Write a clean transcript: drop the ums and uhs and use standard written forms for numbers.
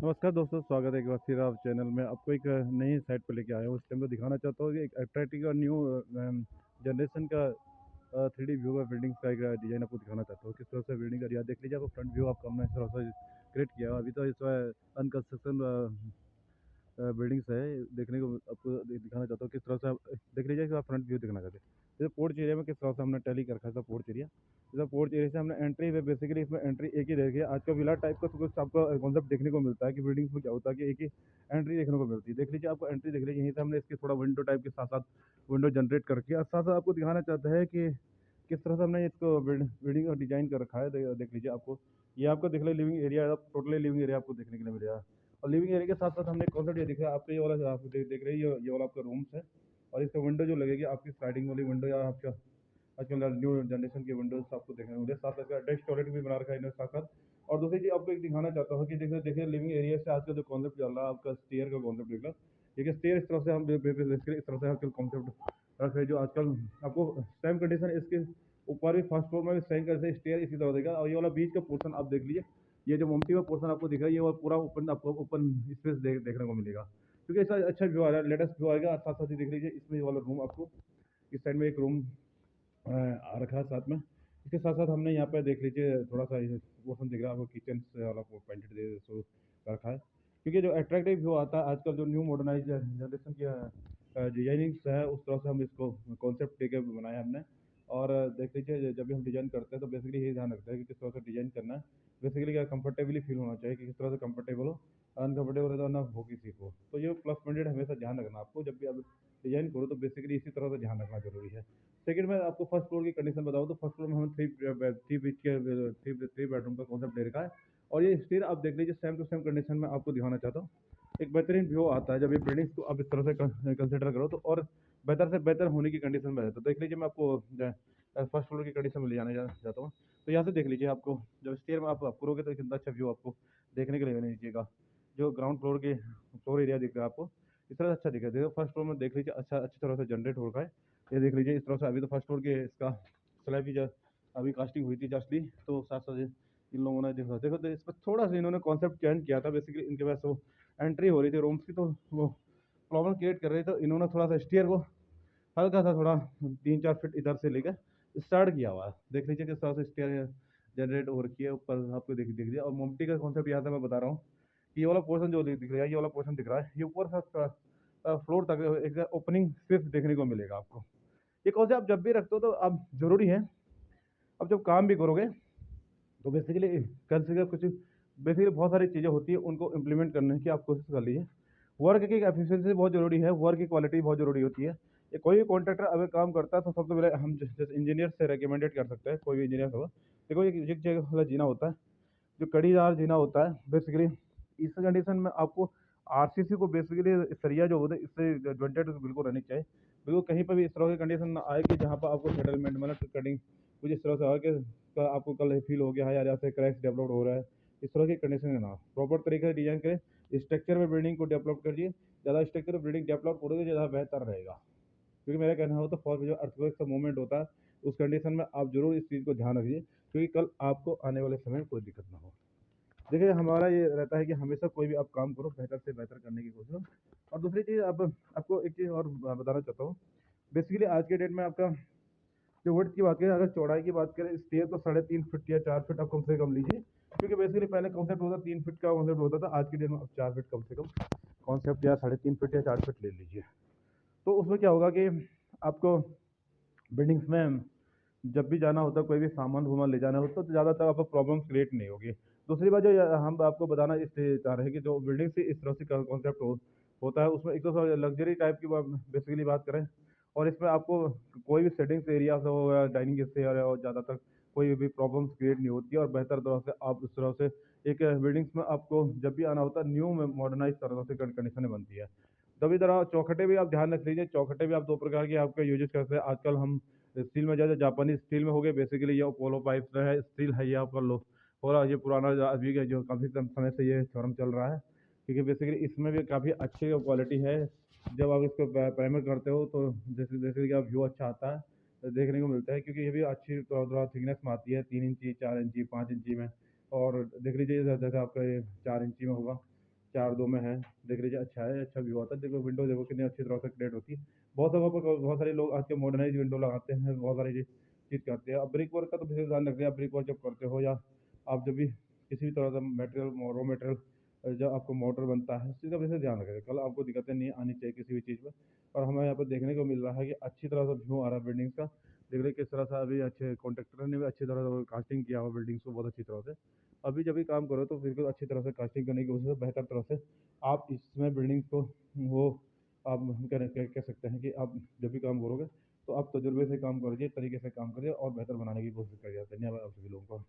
नमस्कार दोस्तों, स्वागत है एक बार फिर आप चैनल में। आपको एक नई साइट पे लेके आया हूँ। इस टाइम में दिखाना चाहता हूँ कि एक अट्रैक्टिव और न्यू जनरेशन का 3D व्यू है बिल्डिंग्स का। एक डिज़ाइन आपको दिखाना चाहता हूँ किस तरह से बिल्डिंग का। देख लीजिए, आपको फ्रंट व्यू आपका हमने इस तरह से क्रिएट किया है। अभी तो इस अनकंस्ट्रक्शन बिल्डिंग्स है। देखने को आपको दिखाना चाहता हूँ किस तरह से आप देख लीजिए कि आप फ्रंट व्यू दिखाना चाहते हैं। जैसे पोर्च एरिया में किस तरह से हमने टैली कर रखा है पोर्च एरिया। जैसे पोर्च एरिया से हमने एंट्री है, बेसिकली इसमें एंट्री एक ही रहेगी। आज का विला टाइप का तो कुछ आपको कॉन्सेप्ट देखने को मिलता है कि बिल्डिंग्स में क्या होता है कि एक ही एंट्री देखने को मिलती है। देख लीजिए, आपको एंट्री देख लीजिए, यहीं से हमने इसके थोड़ा विंडो टाइप के साथ साथ विंडो जनरेट करके और साथ साथ आपको दिखाना चाहता है कि किस तरह से हमने इसको बिल्डिंग का डिजाइन कर रखा है। देख लीजिए, आपको ये आपको दिख रहा है living area, totally living area आपको देखने के लिए मिलेगा। और लिविंग एरिया के साथ साथ हमने कॉन्सेप्ट ये दिख रहा है आपको, ये वाला आप देख रहे हैं, ये वाला आपका रूम्स है। और इसका विंडो जो लगेगी आपकी स्लाइडिंग वाली विंडो, या आपका आजकल न्यू जनरेशन के विंडोज आपको देखने को मिले। साथ साथ अटैच टॉयलेट भी बना रखा है इन्होंने साथ साथ। और दूसरी चीज आपको एक दिखाना चाहता हूँ कि देखिए देखिए लिविंग एरिया से आजकल जो कॉन्सेप्ट चल रहा है आपका स्टेयर का कॉन्सेप्ट देख लो। देखिए स्टेयर इस तरह से हम इस तरह से आजकल कॉन्सेप्ट रख रहे हैं जो आजकल आपको सेम कंडीशन इसके ऊपर भी फर्स्ट फ्लोर में भी सेम कर से स्टेयर इसी तरह देगा। और ये वाला बीच का पोर्शन आप देख लीजिए, ये जो ममटी का पोर्शन आपको दिख रहा है, ये वो पूरा ओपन आपको ओपन स्पेस देखने को मिलेगा, क्योंकि ऐसा अच्छा व्यू आ रहा है, लेटेस्ट व्यू आएगा। और साथ साथ ही देख लीजिए, इसमें ये वाला रूम आपको इस साइड में एक रूम आ रखा है साथ में। इसके साथ साथ हमने यहाँ पे देख लीजिए थोड़ा सा पोर्शन दिख रहा है आपको, किचन से वाला पेंटेड दे सो रखा है। क्योंकि जो अट्रैक्टिव व्यू आता है आजकल, जो न्यू मॉडर्नाइज जनरेशन की डिजाइनिंग्स है, उस तरह से हम इसको कॉन्सेप्ट लेके बनाया हमने। और देख लीजिए, जब भी हम डिजाइन करते हैं तो बेसिकली यही ध्यान रखते हैं कि किस तरह से डिजाइन करना है। बेसिकली क्या कंफर्टेबली फील होना चाहिए कि किस तरह से कंफर्टेबल हो, अनकंफर्टेबल है तो ना हो किसी को। तो ये प्लस पॉइंट हमेशा ध्यान रखना आपको जब भी आप डिजाइन करो, तो बेसिकली इसी तरह से ध्यान रखना जरूरी है। सेकंड में आपको फर्स्ट फ्लोर की कंडीशन बताऊँ तो फर्स्ट फ्लोर में हमें थ्री बेडरूम का कॉन्सेप्ट दे रखा है। और ये स्टील आप देख लीजिए, सेम टू सेम कंडीशन में आपको दिखाना चाहता हूँ। एक बेहतरीन व्यू आता है जब ये बिल्डिंग्स को आप इस तरह से कंसिडर करो तो, और बेहतर से बेहतर होने की कंडीशन में रहता है। देख लीजिए, मैं आपको फर्स्ट फ्लोर की कंडीशन में ले जाने जाता हूँ। तो यहाँ से देख लीजिए, आपको जब स्टेयर में आप करोगे तो कितना अच्छा व्यू आपको देखने के लिए मिल लीजिएगा। जो ग्राउंड फ्लोर के फ्लोर एरिया दिख रहा है आपको, इस तरह से अच्छा दिख रहा है। देखो फर्स्ट फ्लोर में देख लीजिए, अच्छा अच्छी तरह से जनरेट हो रखा है। ये देख लीजिए इस तरह से। अभी तो फर्स्ट फ्लोर के इसका स्लैब की अभी कास्टिंग हुई थी जस्टली, तो साथ साथ इन लोगों ने देखो देखो तो इस पर थोड़ा सा इन्होंने कॉन्सेप्ट चेंज किया था। बेसिकली इनके पास वो एंट्री हो रही थी रूम्स की, तो वो प्रॉब्लम क्रिएट कर रही, तो इन्होंने थोड़ा सा स्टीयर को हल्का सा थोड़ा 3-4 फीट इधर से लेकर स्टार्ट किया हुआ है। देख लीजिए किस तरह से स्टीयर जनरेट हो रखी है ऊपर आपको दिख दिख रही है। और मोमटी का कॉन्सेप्ट यहाँ से मैं बता रहा हूँ कि ये वाला पोर्शन जो दिख रहा है, ये वाला पोर्शन दिख रहा है, ये ऊपर से फ्लोर तक एक ओपनिंग स्पेस देखने को मिलेगा आपको। ये कॉन्सेप्ट जब भी रखते हो तो अब जरूरी है, अब जब काम भी करोगे तो बेसिकली कल से कुछ बेसिकली बहुत सारी चीज़ें होती है, उनको इम्प्लीमेंट करने की आप कोशिश कर लीजिए। वर्क की एफिशिएंसी बहुत जरूरी है, वर्क की क्वालिटी बहुत जरूरी होती है। ये कोई भी कॉन्ट्रैक्टर अगर काम करता है तो सबसे पहले हम जैसे इंजीनियर से रिकमेंडेड कर सकते हैं, कोई भी इंजीनियर होगा। देखो एक जगह वाला जीना होता है, जो कड़ीदार जीना होता है। बेसिकली इस कंडीशन में आपको आरसीसी को बेसिकली सरिया जो होता है इससे जॉइंटेड बिल्कुल रहनी चाहिए। बिल्कुल कहीं पर भी इस तरह की कंडीशन ना आए कि जहाँ पर आपको सेटलमेंट मतलब कटिंग कुछ इस तरह से आए कि आपको कल फील हो गया है यार ऐसे क्रैक्स डेवलप हो रहा है। इस तरह की कंडीशन है ना, प्रॉपर तरीके से डिजाइन करें, स्ट्रक्चर में बिल्डिंग को डेवलप करिए। ज़्यादा स्ट्रक्चर में बिल्डिंग डेवलप करोगे ज़्यादा बेहतर रहेगा। क्योंकि मेरा कहना हो तो फॉर जो अर्थक्वेक का मूवमेंट होता है, उस कंडीशन में आप जरूर इस चीज़ को ध्यान रखिए, क्योंकि कल आपको आने वाले समय में कोई दिक्कत ना हो। देखिए, हमारा ये रहता है कि हमेशा कोई भी आप काम करो बेहतर से बेहतर करने की कोशिश करो। और दूसरी चीज़ अब आपको एक चीज़ और बताना चाहता हूँ। बेसिकली आज के डेट में आपका जो विड्थ की बात करें, अगर चौड़ाई की बात करें, स्टेयर तो 3.5 फीट या 4 फीट आप कम से कम लीजिए। क्योंकि बेसिकली पहले कॉन्सेप्ट होता 3 फीट का कॉन्सेप्ट होता था, आज के डेट में अब 4 फीट कम से कम कॉन्सेप्ट, या 3.5 फीट या 4 फीट ले लीजिए। तो उसमें क्या होगा कि आपको बिल्डिंग्स में जब भी जाना होता है, कोई भी सामान वामान ले जाना होता है, तो ज़्यादातर आपको प्रॉब्लम क्रिएट नहीं होगी। दूसरी बात जो हम आपको बताना इसलिए चाह रहे हैं कि जो बिल्डिंग से इस तरह से कॉन्सेप्ट होता है, उसमें एक तो लग्जरी टाइप की बेसिकली बात करें। और इसमें आपको कोई भी सेटिंग्स एरिया से हो या डाइनिंग से हो, ज़्यादातर कोई भी प्रॉब्लम्स क्रिएट नहीं होती है। और बेहतर तरह से आप इस तरह से एक बिल्डिंग्स में आपको जब भी आना होता है, न्यू में मॉडर्नाइज तरह से कंडीशनें बनती है। तभी तरह चौखटे भी आप ध्यान रख लीजिए, चौखटे भी आप दो प्रकार के आपके यूजेस करते हैं आजकल। हम स्टील में जैसे जापानीज स्टील में हो गए, बेसिकली ये पोलो पाइप है, स्टील है, ये आपका लो हो रहा, ये पुराना अभी का जो काफ़ी समय से ये थ्योरम चल रहा है। क्योंकि बेसिकली इसमें भी काफ़ी अच्छी क्वालिटी है। जब आप इसको प्राइमर करते हो तो जैसे जैसे कि आप व्यू अच्छा आता है, तो देखने को मिलता है। क्योंकि ये भी अच्छी थोड़ा थोड़ा थिकनेस में आती है, 3 इंची 4 इंची 5 इंची में। और देख लीजिए जैसे आपका ये 4 इंची में होगा, 4:2 में है, देख लीजिए अच्छा है, अच्छा व्यू आता है। देखो विंडो देखो कितनी अच्छी तरह से क्रिएट होती है। बहुत जगहों पर बहुत सारे लोग आज के मॉडर्नाइज़ विंडो लगाते हैं, बहुत सारी चीज़ करते हैं। अब ब्रिक वर्क का तो विशेष ध्यान रखिए, आप ब्रिक वर्क जब करते हो या आप जब भी किसी भी तरह का मटेरियल रॉ मटेरियल जब आपको मोटर बनता है, इस चीज़ का विशेष ध्यान रखें। कल आपको दिक्कतें नहीं आनी चाहिए किसी भी चीज़ में। और हमें यहाँ पर देखने को मिल रहा है कि अच्छी तरह से व्यू आ रहा है बिल्डिंग्स का। देख रहे हैं किस तरह से अभी अच्छे कॉन्ट्रैक्टर ने भी अच्छी तरह से कास्टिंग किया हुआ बिल्डिंग्स को बहुत अच्छी तरह से। अभी जब भी काम करो तो बिल्कुल अच्छी तरह से कास्टिंग करने की कोशिश है, बेहतर तरह से आप इसमें बिल्डिंग्स को वो आप हम कह सकते हैं कि आप जब भी काम करोगे तो आप तजुर्बे से काम करिए, तरीके से काम करिए और बेहतर बनाने की कोशिश करिए। धन्यवाद आप सभी लोगों का।